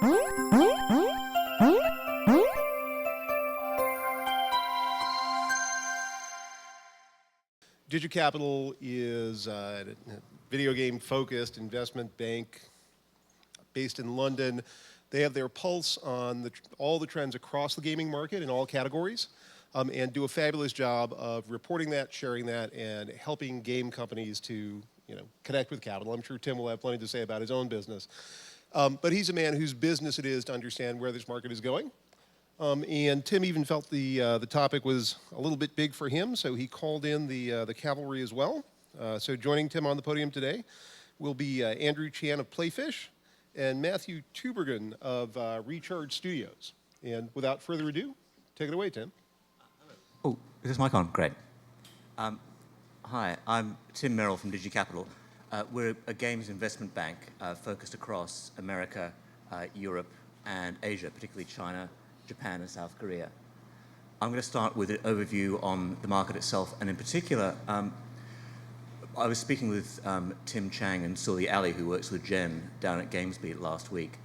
Digi-Capital is a video game-focused investment bank based in London. They have their pulse on all the trends across the gaming market in all categories, and do a fabulous job of reporting that, sharing that, and helping game companies to connect with capital. I'm sure Tim will have plenty to say about his own business. But he's a man whose business it is to understand where this market is going. And Tim even felt the topic was a little bit big for him, so he called in the cavalry as well. So joining Tim on the podium today will be Andrew Chan of Playfish and Matthew TUBERGEN of Recharge Studios. And without further ado, take it away, Tim. Oh, is this mic on? Great. Hi, I'm Tim MEREL from Digi-Capital. We're a games investment bank focused across America, Europe, and Asia, particularly China, Japan, and South Korea. I'm going to start with an overview on the market itself, and in particular, I was speaking with Tim Chang and Sully Ali, who works with Jen down at GamesBeat last week,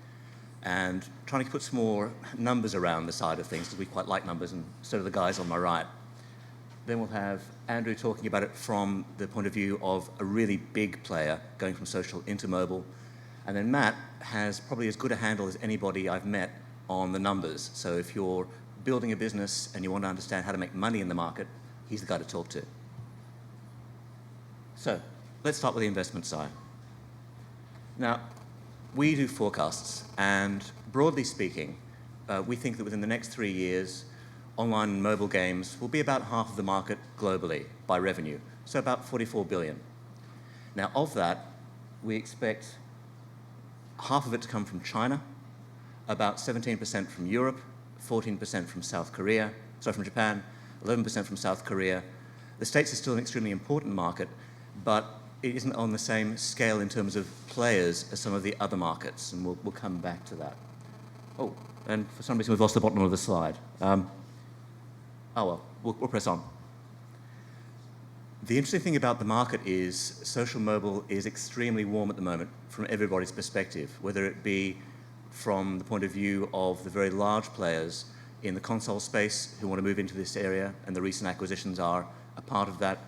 and trying to put some more numbers around the side of things, because we quite like numbers, and so do the guys on my right. Then we'll have Andrew talking about it from the point of view of a really big player going from social into mobile. And then Matt has probably as good a handle as anybody I've met on the numbers. So if you're building a business and you want to understand how to make money in the market, he's the guy to talk to. So let's start with the investment side. Now, we do forecasts, and broadly speaking, we think that within the next 3 years, online and mobile games will be about half of the market globally by revenue, so about 44 billion. Now, of that, we expect half of it to come from China, about 17% from Europe, 14% from from Japan, 11% from South Korea. The States is still an extremely important market, but it isn't on the same scale in terms of players as some of the other markets, and we'll come back to that. Oh, and for some reason we've lost the bottom of the slide. Oh well, we'll press on. The interesting thing about the market is social mobile is extremely warm at the moment from everybody's perspective, whether it be from the point of view of the very large players in the console space who want to move into this area, and the recent acquisitions are a part of that,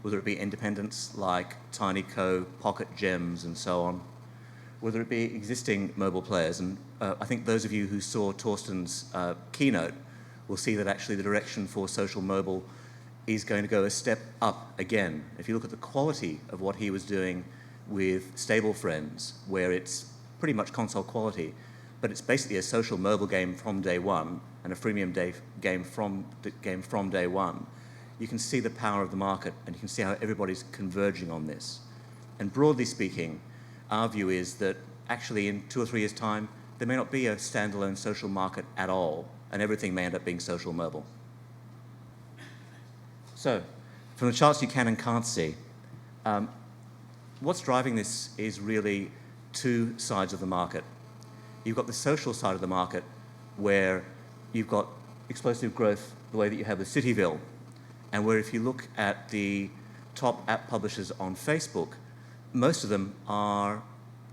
whether it be independents like TinyCo, Pocket Gems, and so on, whether it be existing mobile players. And I think those of you who saw Torsten's keynote will see that actually the direction for social mobile is going to go a step up again. If you look at the quality of what he was doing with Stable Friends, where it's pretty much console quality, but it's basically a social mobile game from day one and a freemium game from day one, you can see the power of the market, and you can see how everybody's converging on this. And broadly speaking, our view is that actually in 2 or 3 years' time, there may not be a standalone social market at all, and everything may end up being social mobile. So, from the charts you can and can't see, what's driving this is really two sides of the market. You've got the social side of the market, where you've got explosive growth the way that you have with Cityville, and where if you look at the top app publishers on Facebook, most of them are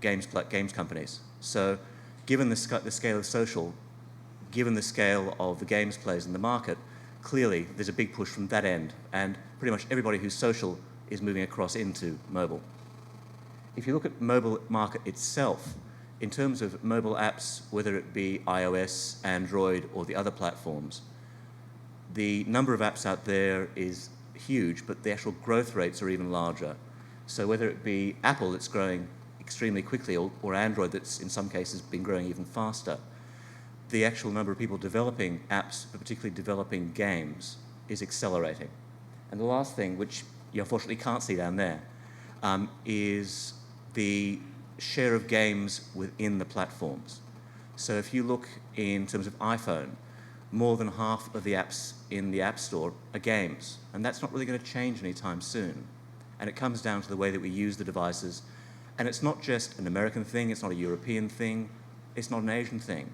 games companies. So given the scale of social, given the scale of the games players in the market, clearly there's a big push from that end, and pretty much everybody who's social is moving across into mobile. If you look at mobile market itself, in terms of mobile apps, whether it be iOS, Android, or the other platforms, the number of apps out there is huge, but the actual growth rates are even larger. So whether it be Apple that's growing extremely quickly, or Android that's in some cases been growing even faster, the actual number of people developing apps, but particularly developing games, is accelerating. And the last thing, which you unfortunately can't see down there, is the share of games within the platforms. So if you look in terms of iPhone, more than half of the apps in the App Store are games, and that's not really going to change anytime soon. And it comes down to the way that we use the devices, and it's not just an American thing, it's not a European thing, it's not an Asian thing.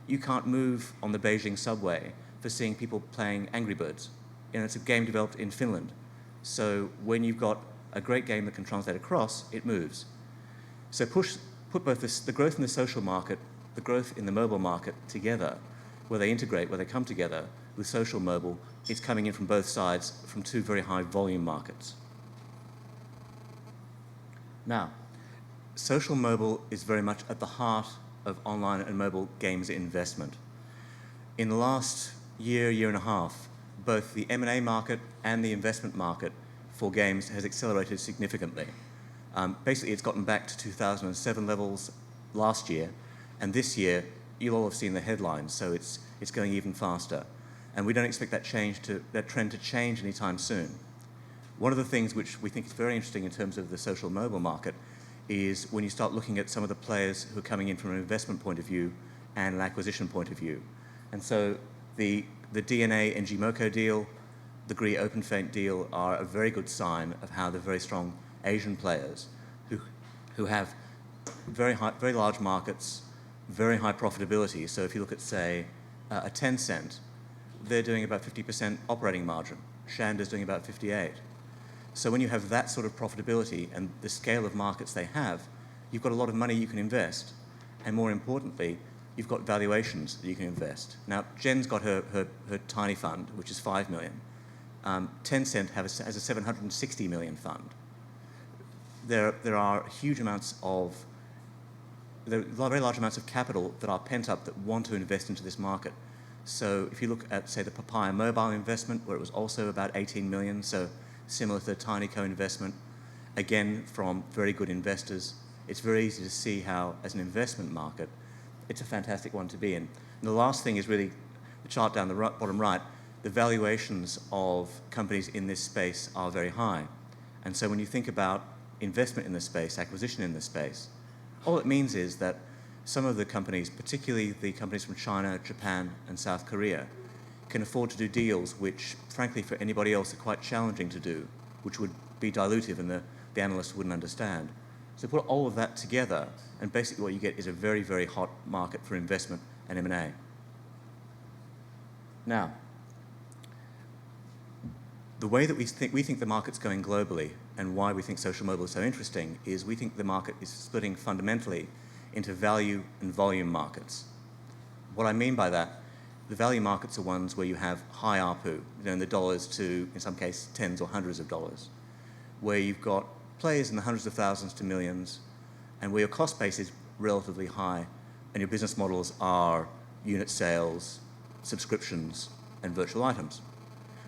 You can't move on the Beijing subway for seeing people playing Angry Birds. It's a game developed in Finland. So when you've got a great game that can translate across, it moves. So put both the growth in the social market the growth in the mobile market together, where they integrate, where they come together with social mobile, is coming in from both sides from two very high volume markets. Now, social mobile is very much at the heart of online and mobile games investment. In the last year, year and a half, both the M&A market and the investment market for games has accelerated significantly. Basically, it's gotten back to 2007 levels last year, and this year, you'll all have seen the headlines, so it's going even faster. And we don't expect that trend to change anytime soon. One of the things which we think is very interesting in terms of the social mobile market is when you start looking at some of the players who are coming in from an investment point of view and an acquisition point of view. And so the DNA and Gmoko deal, the Gree OpenFaint deal are a very good sign of how the very strong Asian players who have very large markets, very high profitability. So if you look at, say, a Tencent, they're doing about 50% operating margin. Shanda's doing about 58%. So when you have that sort of profitability and the scale of markets they have, you've got a lot of money you can invest. And more importantly, you've got valuations that you can invest. Now, Jen's got her tiny fund, which is 5 million. Tencent has a 760 million fund. There are huge amounts of, there are very large amounts of capital that are pent up that want to invest into this market. So if you look at, say, the Papaya Mobile investment, where it was also about 18 million, so similar to the Tiny co-investment, again, from very good investors, it's very easy to see how, as an investment market, it's a fantastic one to be in. And the last thing is really the chart down the bottom right. The valuations of companies in this space are very high. And so when you think about investment in this space, acquisition in this space, all it means is that some of the companies, particularly the companies from China, Japan, and South Korea, can afford to do deals which, frankly, for anybody else are quite challenging to do, which would be dilutive and the analysts wouldn't understand. So put all of that together, and basically what you get is a very, very hot market for investment and M&A. Now, the way that we think the market's going globally and why we think social mobile is so interesting is we think the market is splitting fundamentally into value and volume markets. What I mean by that, the value markets are ones where you have high ARPU, in the dollars to, in some cases, tens or hundreds of dollars, where you've got players in the hundreds of thousands to millions, and where your cost base is relatively high, and your business models are unit sales, subscriptions, and virtual items.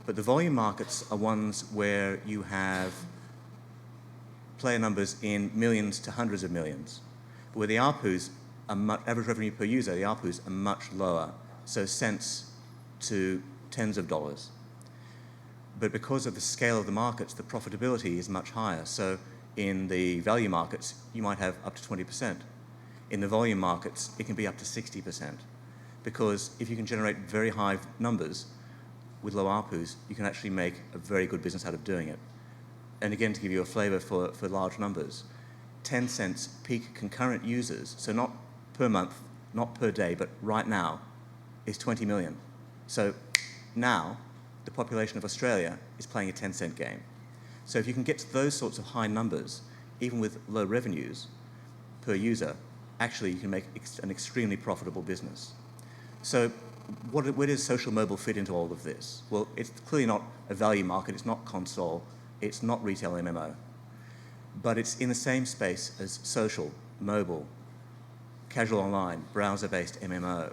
But the volume markets are ones where you have player numbers in millions to hundreds of millions, but where the ARPUs are average revenue per user, the ARPUs are much lower, so cents to tens of dollars. But because of the scale of the markets, the profitability is much higher. So in the value markets, you might have up to 20%. In the volume markets, it can be up to 60%. Because if you can generate very high numbers with low ARPUs, you can actually make a very good business out of doing it. And again, to give you a flavor for large numbers, Tencent's peak concurrent users, so not per month, not per day, but right now, is 20 million. So now, the population of Australia is playing a Tencent game. So if you can get to those sorts of high numbers, even with low revenues per user, actually you can make an extremely profitable business. So where does social mobile fit into all of this? Well, it's clearly not a value market, it's not console, it's not retail MMO. But it's in the same space as social, mobile, casual online, browser-based MMO.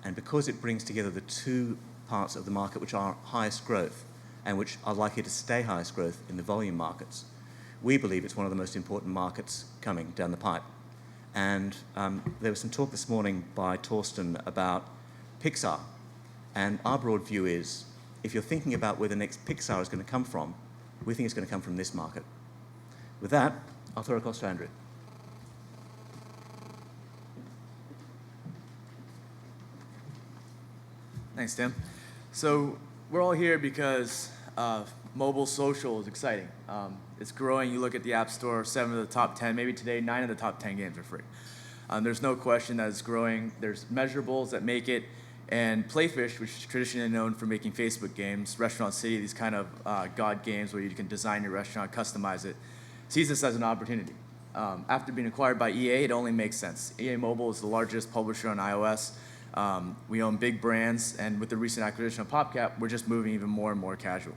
And because it brings together the two parts of the market which are highest growth and which are likely to stay highest growth in the volume markets, we believe it's one of the most important markets coming down the pipe. And there was some talk this morning by Torsten about Pixar. And our broad view is, if you're thinking about where the next Pixar is going to come from, we think it's going to come from this market. With that, I'll throw it across to Andrew. Thanks, Tim. So we're all here because mobile social is exciting. It's growing. You look at the App Store, 7 of the top 10, maybe today 9 of the top 10 games are free. There's no question that it's growing. There's measurables that make it. And Playfish, which is traditionally known for making Facebook games, Restaurant City, these kind of God games where you can design your restaurant, customize it, sees this as an opportunity. After being acquired by EA, it only makes sense. EA Mobile is the largest publisher on iOS. We own big brands, and with the recent acquisition of PopCap, we're just moving even more and more casual.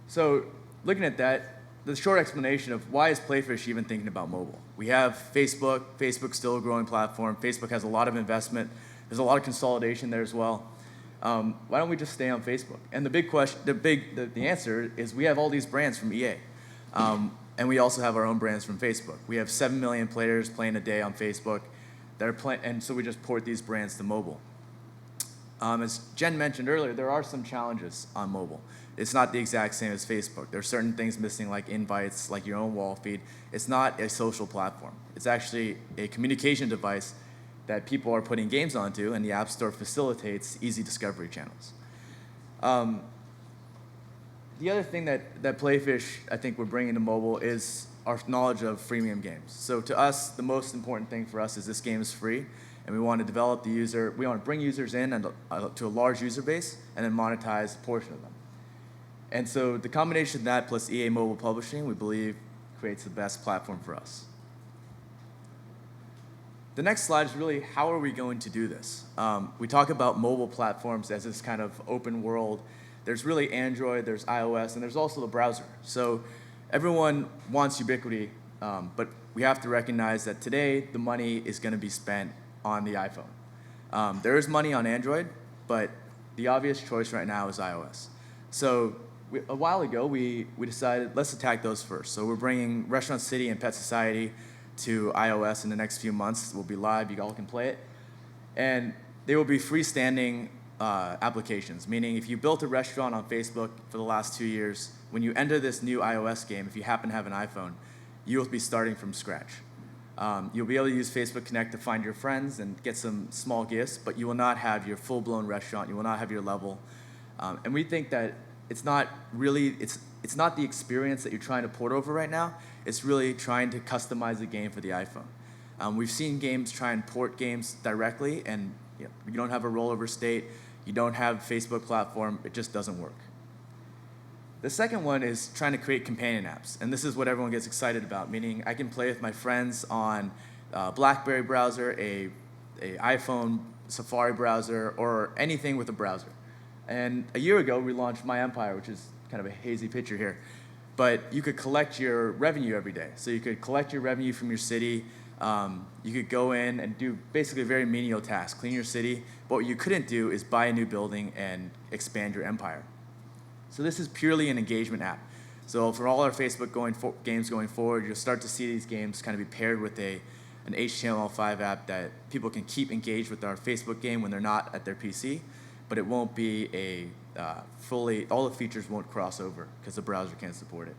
So looking at that, the short explanation of why is Playfish even thinking about mobile? We have Facebook. Facebook's still a growing platform. Facebook has a lot of investment. There's a lot of consolidation there as well. Why don't we just stay on Facebook? And the big question, the answer is we have all these brands from EA. And we also have our own brands from Facebook. We have 7 million players playing a day on Facebook. And so we just port these brands to mobile. As Jen mentioned earlier, there are some challenges on mobile. It's not the exact same as Facebook. There are certain things missing, like invites, like your own wall feed. It's not a social platform. It's actually a communication device that people are putting games onto, and the App Store facilitates easy discovery channels. The other thing that Playfish, I think, we're bringing to mobile is our knowledge of freemium games. So to us, the most important thing for us is this game is free, and we want to develop the user. We want to bring users in and to a large user base, and then monetize a portion of them. And so the combination of that plus EA Mobile Publishing, we believe, creates the best platform for us. The next slide is really how are we going to do this? We talk about mobile platforms as this kind of open world. There's really Android, there's iOS, and there's also the browser. So everyone wants ubiquity, but we have to recognize that today the money is going to be spent on the iPhone. There is money on Android, but the obvious choice right now is iOS. So a while ago, we decided let's attack those first. So we're bringing Restaurant City and Pet Society to iOS in the next few months. We'll be live, you all can play it. And they will be freestanding applications, meaning if you built a restaurant on Facebook for the last 2 years, when you enter this new iOS game, if you happen to have an iPhone, you will be starting from scratch. You'll be able to use Facebook Connect to find your friends and get some small gifts, but you will not have your full-blown restaurant, you will not have your level. And we think that it's not the experience that you're trying to port over right now, it's really trying to customize the game for the iPhone. We've seen games try and port games directly, and you don't have a rollover state, you don't have Facebook platform, it just doesn't work. The second one is trying to create companion apps, and this is what everyone gets excited about, meaning I can play with my friends on a BlackBerry browser, a iPhone Safari browser, or anything with a browser. And a year ago, we launched My Empire, which is kind of a hazy picture here. But you could collect your revenue every day. So you could collect your revenue from your city. You could go in and do basically a very menial task, clean your city. But what you couldn't do is buy a new building and expand your empire. So this is purely an engagement app. So for all our Facebook games going forward, you'll start to see these games kind of be paired with an HTML5 app that people can keep engaged with our Facebook game when they're not at their PC. But it won't be all the features won't cross over because the browser can't support it.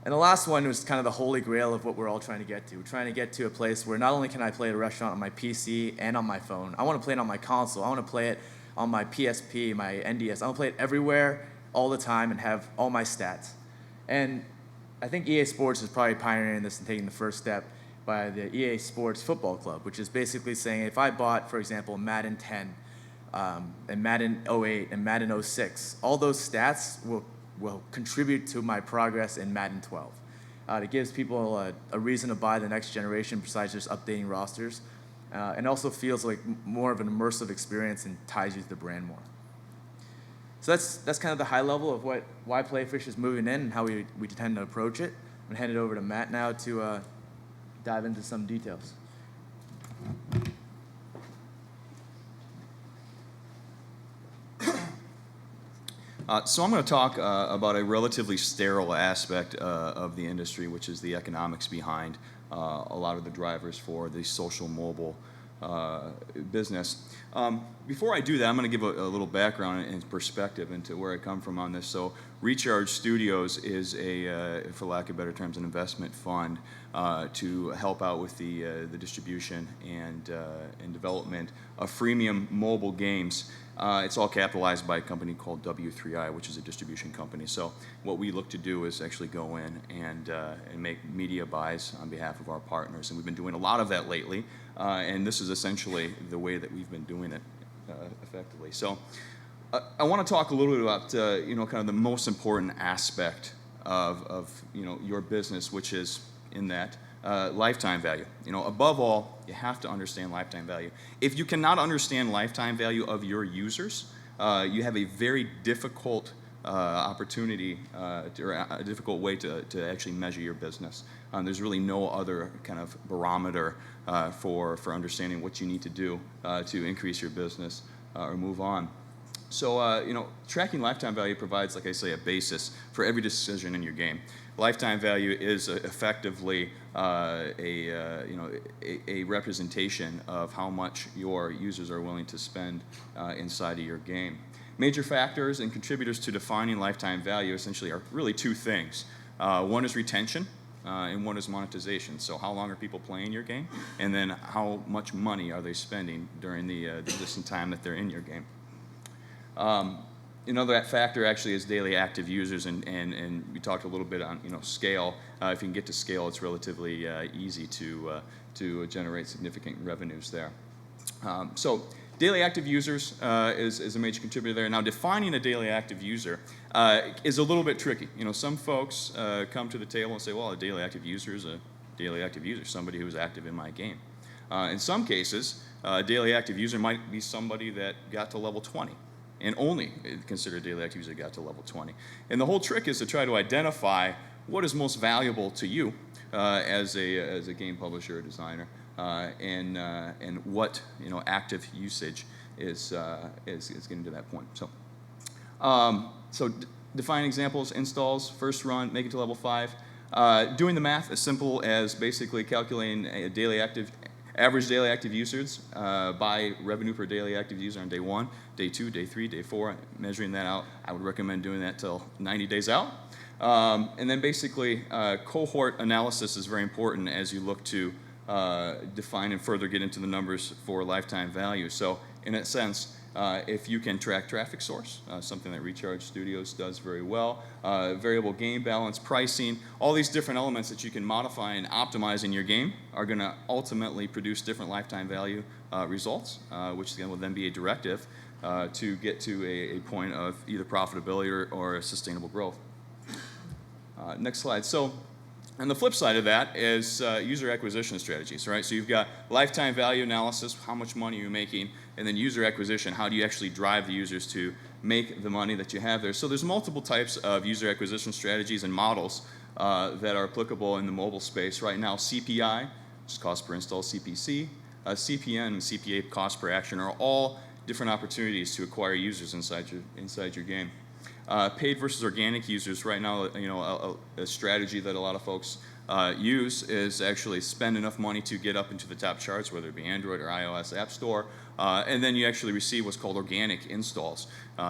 And the last one was kind of the holy grail of what we're all trying to get to. We're trying to get to a place where not only can I play at a restaurant on my PC and on my phone, I want to play it on my console, I want to play it on my PSP, my NDS, I want to play it everywhere, all the time, and have all my stats. And I think EA Sports is probably pioneering this and taking the first step by the EA Sports Football Club, which is basically saying if I bought, for example, Madden 10, and Madden 08 and Madden 06, all those stats will contribute to my progress in Madden 12. It gives people a reason to buy the next generation besides just updating rosters, and also feels like more of an immersive experience and ties you to the brand more. So that's kind of the high level of why Playfish is moving in and how we tend to approach it. I'm going to hand it over to Matt now to dive into some details. So I'm going to talk about a relatively sterile aspect of the industry, which is the economics behind a lot of the drivers for the social mobile business. Before I do that, I'm going to give a little background and perspective into where I come from on this. So Recharge Studios is for lack of better terms, an investment fund to help out with the distribution and development of freemium mobile games. It's all capitalized by a company called W3I, which is a distribution company. So what we look to do is actually go in and make media buys on behalf of our partners, and we've been doing a lot of that lately. And this is essentially the way that we've been doing it effectively. So I want to talk a little bit about kind of the most important aspect of your business, which is in that. Lifetime value. Above all, you have to understand lifetime value. If you cannot understand lifetime value of your users, you have a very difficult opportunity or a difficult way to actually measure your business. There's really no other kind of barometer for understanding what you need to do to increase your business or move on. So, tracking lifetime value provides, like I say, a basis for every decision in your game. Lifetime value is effectively a representation of how much your users are willing to spend inside of your game. Major factors and contributors to defining lifetime value essentially are really two things. One is retention, and one is monetization. So how long are people playing your game? And then how much money are they spending during the existing time that they're in your game? Another factor actually is daily active users, and we talked a little bit on scale. If you can get to scale, it's relatively easy to generate significant revenues there. So daily active users is a major contributor there. Now, defining a daily active user is a little bit tricky. Some folks come to the table and say, well, a daily active user is a daily active user, somebody who's active in my game. In some cases, a daily active user might be somebody that got to level 20. And only consider a daily active user got to level 20. And the whole trick is to try to identify what is most valuable to you as a game publisher or designer, and what active usage is getting to that point. So define examples, installs, first run, make it to level 5. Doing the math as simple as basically calculating a average daily active users by revenue per daily active user on day 1, day 2, day 3, day 4, measuring that out. I would recommend doing that till 90 days out. And then basically cohort analysis is very important as you look to define and further get into the numbers for lifetime value. So in a sense, if you can track traffic source, something that Recharge Studios does very well, variable game balance, pricing, all these different elements that you can modify and optimize in your game are going to ultimately produce different lifetime value results, which again will then be a directive to get to a point of either profitability or sustainable growth. Next slide. So on the flip side of that is user acquisition strategies, right? So you've got lifetime value analysis, how much money you're making, and then user acquisition, how do you actually drive the users to make the money that you have there. So there's multiple types of user acquisition strategies and models that are applicable in the mobile space right now. CPI, which is cost per install, CPC, CPN, and CPA, cost per action, are all different opportunities to acquire users inside your game. Paid versus organic users right now, a strategy that a lot of folks use is actually spend enough money to get up into the top charts, whether it be Android or iOS App Store, and then you actually receive what's called organic installs.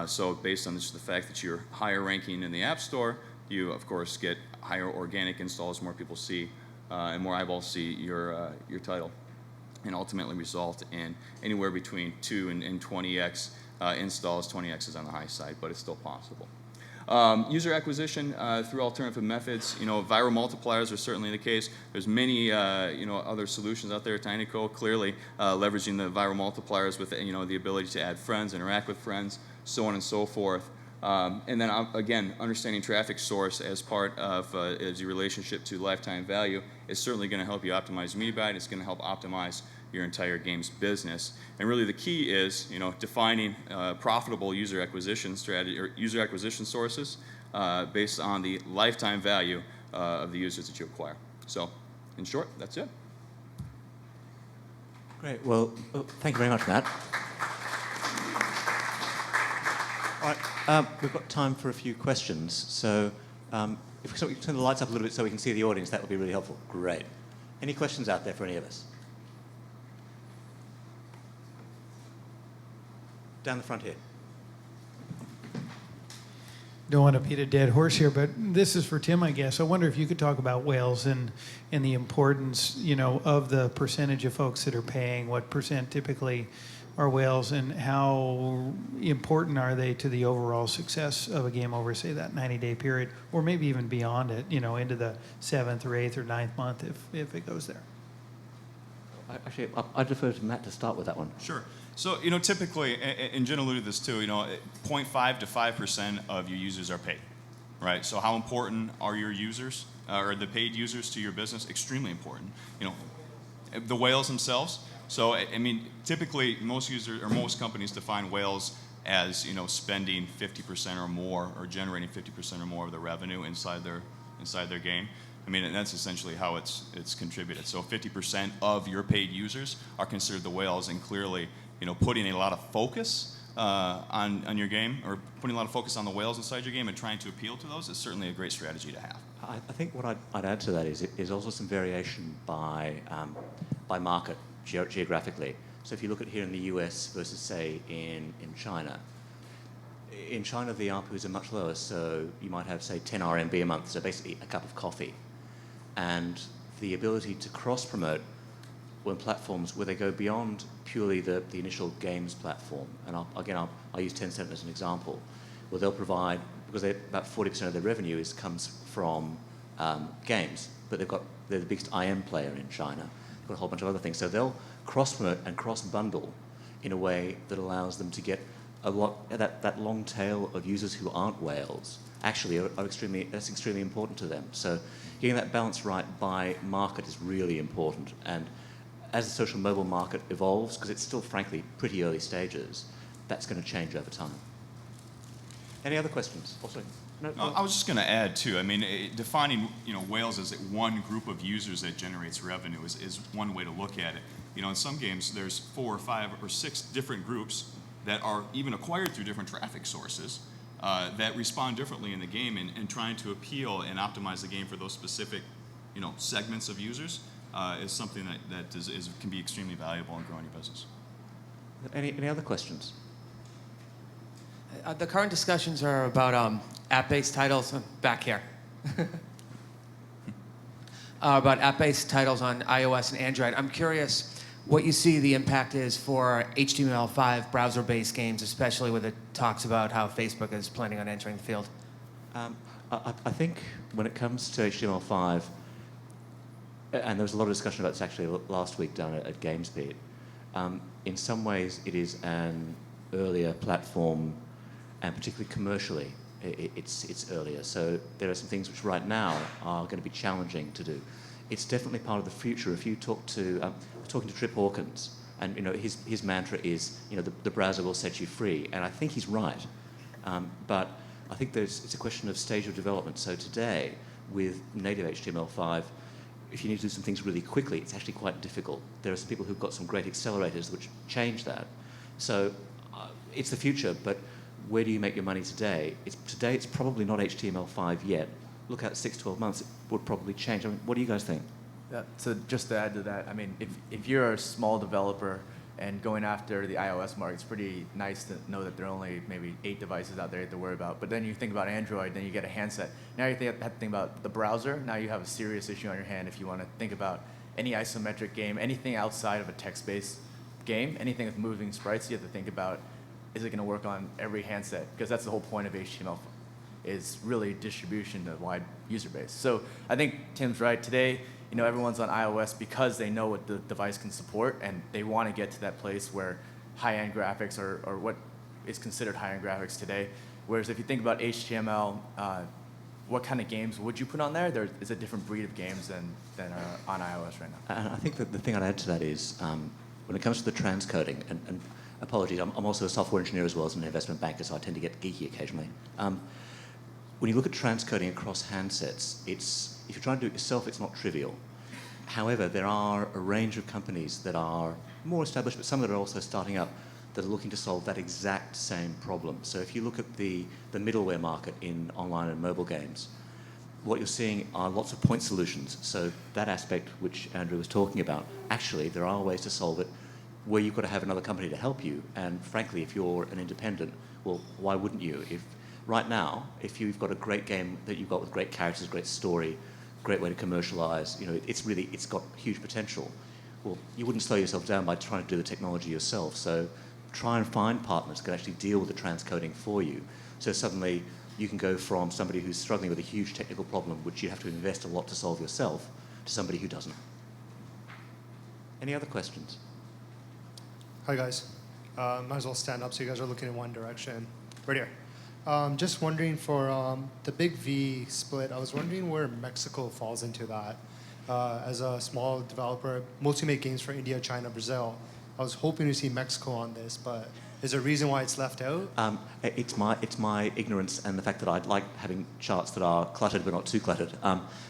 So based on just the fact that you're higher ranking in the App Store, you of course get higher organic installs, more people see and more eyeballs see your title, and ultimately result in anywhere between 2 and 20x installs. 20x is on the high side, but it's still possible. User acquisition through alternative methods, viral multipliers are certainly the case. There's many, other solutions out there. TinyCo clearly leveraging the viral multipliers with, the ability to add friends, interact with friends, so on and so forth. And then again, understanding traffic source as part of as your relationship to lifetime value is certainly going to help you optimize media buy, and it's going to help optimize your entire game's business. And really the key is, defining profitable user acquisition strategy or user acquisition sources based on the lifetime value of the users that you acquire. So, in short, that's it. Great. Well, thank you very much, Matt. All right, we've got time for a few questions. So if we turn the lights up a little bit so we can see the audience, that would be really helpful. Great. Any questions out there for any of us? Down the front here. Don't want to beat a dead horse here, but this is for Tim, I guess. I wonder if you could talk about whales and the importance, of the percentage of folks that are paying. What percent typically are whales, and how important are they to the overall success of a game over, say, that 90-day period, or maybe even beyond it, into the 7th or 8th or 9th month if it goes there? Actually, I'd defer to Matt to start with that one. Sure. So, typically, and Jen alluded to this too, 0.5 to 5% of your users are paid. right? So how important are your users, or the paid users to your business? Extremely important. You know, the whales themselves. So I mean, typically most users or most companies define whales as, you know, spending 50% or more, or generating 50% or more of the revenue inside their game. I mean, and that's essentially how it's contributed. So 50% of your paid users are considered the whales, and clearly, you know, putting a lot of focus on your game, or putting a lot of focus on the whales inside your game and trying to appeal to those is certainly a great strategy to have. I think what I'd add to that is also some variation by market geographically. So if you look at here in the US versus, say, in China, in China the ARPUs are much lower, so you might have, say, 10 RMB a month, so basically a cup of coffee. And the ability to cross-promote when platforms where they go beyond purely the initial games platform, and I'll use Tencent as an example, where they'll provide, because about 40% of their revenue comes from games, but they're the biggest IM player in China. They've got a whole bunch of other things. So they'll cross-promote and cross-bundle in a way that allows them to get a lot, that long tail of users who aren't whales actually that's extremely important to them. So getting that balance right by market is really important. And as the social mobile market evolves, because it's still frankly pretty early stages, that's going to change over time. Any other questions? Also, no, I was just going to add too. I mean, defining, you know, whales as one group of users that generates revenue is one way to look at it. You know, in some games there's 4 or 5 or 6 different groups that are even acquired through different traffic sources that respond differently in the game, and trying to appeal and optimize the game for those specific, you know, segments of users is something that can be extremely valuable in growing your business. any other questions? The current discussions are about app-based titles back here. About app-based titles on iOS and Android. I'm curious what you see the impact is for HTML5 browser-based games, especially when it talks about how Facebook is planning on entering the field. I think when it comes to HTML5, and there was a lot of discussion about this actually last week down at GamesBeat, in some ways it is an earlier platform, and particularly commercially, it's earlier. So there are some things which right now are going to be challenging to do. It's definitely part of the future. If you talk to, talking to Trip Hawkins, and you know his mantra is, you know, the browser will set you free, and I think he's right. But I think it's a question of stage of development. So today, with native HTML5, if you need to do some things really quickly, it's actually quite difficult. There are some people who've got some great accelerators which change that. So it's the future, but where do you make your money today? Today it's probably not HTML5 yet. Look out 6-12 months, it would probably change. I mean, what do you guys think? Yeah, so just to add to that, I mean, if you're a small developer and going after the iOS market, it's pretty nice to know that there are only maybe 8 devices out there you have to worry about. But then you think about Android, then you get a handset. Now you have to think about the browser. Now you have a serious issue on your hand if you want to think about any isometric game, anything outside of a text-based game, anything with moving sprites, you have to think about, is it going to work on every handset? Because that's the whole point of HTML, is really distribution to a wide user base. So I think Tim's right. Today, you know, everyone's on iOS because they know what the device can support, and they want to get to that place where high-end graphics are what is considered high-end graphics today. Whereas if you think about HTML, what kind of games would you put on there? There is a different breed of games than are on iOS right now. And I think that the thing I'd add to that is, when it comes to the transcoding, and apologies, I'm also a software engineer as well as an investment banker, so I tend to get geeky occasionally. When you look at transcoding across handsets, if you're trying to do it yourself, it's not trivial. However, there are a range of companies that are more established, but some that are also starting up, that are looking to solve that exact same problem. So if you look at the middleware market in online and mobile games, what you're seeing are lots of point solutions. So that aspect which Andrew was talking about, actually there are ways to solve it where you've got to have another company to help you. And frankly, if you're an independent, well, why wouldn't you? Right now, if you've got a great game that you've got with great characters, great story, great way to commercialize, you know, it's got huge potential. Well, you wouldn't slow yourself down by trying to do the technology yourself. So try and find partners who can actually deal with the transcoding for you. So suddenly you can go from somebody who's struggling with a huge technical problem, which you have to invest a lot to solve yourself, to somebody who doesn't. Any other questions? Hi guys. Might as well stand up so you guys are looking in one direction. Right here. Just wondering for the big V split, I was wondering where Mexico falls into that. As a small developer, mostly make games for India, China, Brazil. I was hoping to see Mexico on this, but is there a reason why it's left out? It's my ignorance and the fact that I like having charts that are cluttered but not too cluttered.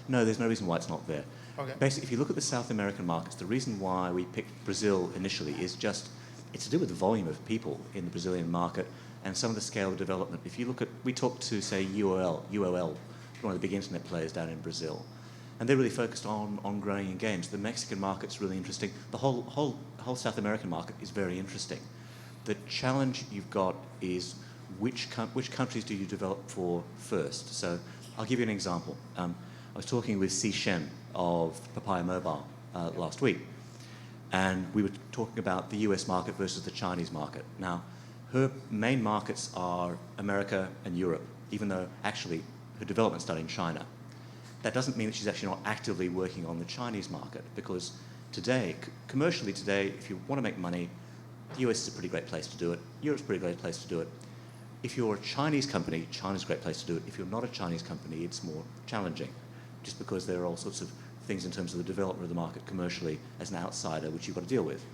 No, there's no reason why it's not there. Okay. Basically, if you look at the South American markets, the reason why we picked Brazil initially is just, it's to do with the volume of people in the Brazilian market and some of the scale of development. If you look at, we talked to, say, UOL, one of the big internet players down in Brazil, and they're really focused on growing in games. The Mexican market's really interesting. The whole South American market is very interesting. The challenge you've got is which countries do you develop for first? So I'll give you an example. I was talking with Si Shen of Papaya Mobile last week, and we were talking about the US market versus the Chinese market. Now, her main markets are America and Europe, even though actually her development started in China. That doesn't mean that she's actually not actively working on the Chinese market, because today, commercially today, if you want to make money, the US is a pretty great place to do it. Europe's a pretty great place to do it. If you're a Chinese company, China's a great place to do it. If you're not a Chinese company, it's more challenging, just because there are all sorts of things in terms of the development of the market commercially as an outsider, which you've got to deal with.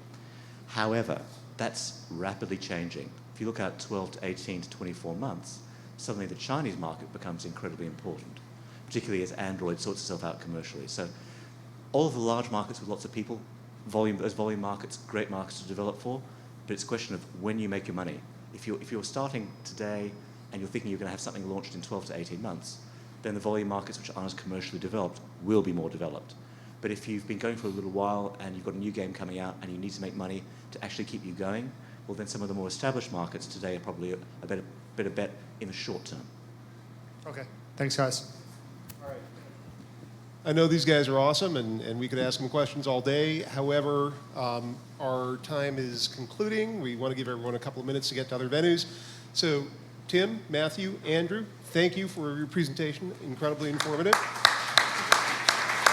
However, that's rapidly changing. If you look out 12 to 18 to 24 months, suddenly the Chinese market becomes incredibly important, particularly as Android sorts itself out commercially. So all of the large markets with lots of people, those volume markets, great markets to develop for, but it's a question of when you make your money. If you're starting today and you're thinking you're going to have something launched in 12 to 18 months, then the volume markets which aren't as commercially developed will be more developed. But if you've been going for a little while and you've got a new game coming out and you need to make money to actually keep you going, well then some of the more established markets today are probably a better bet in the short term. Okay, thanks guys. I know these guys are awesome, and we could ask them questions all day. However, our time is concluding. We want to give everyone a couple of minutes to get to other venues. So, Tim, Matthew, Andrew, thank you for your presentation. Incredibly informative.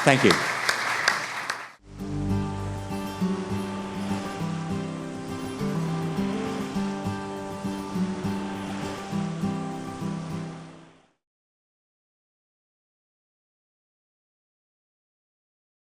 Thank you.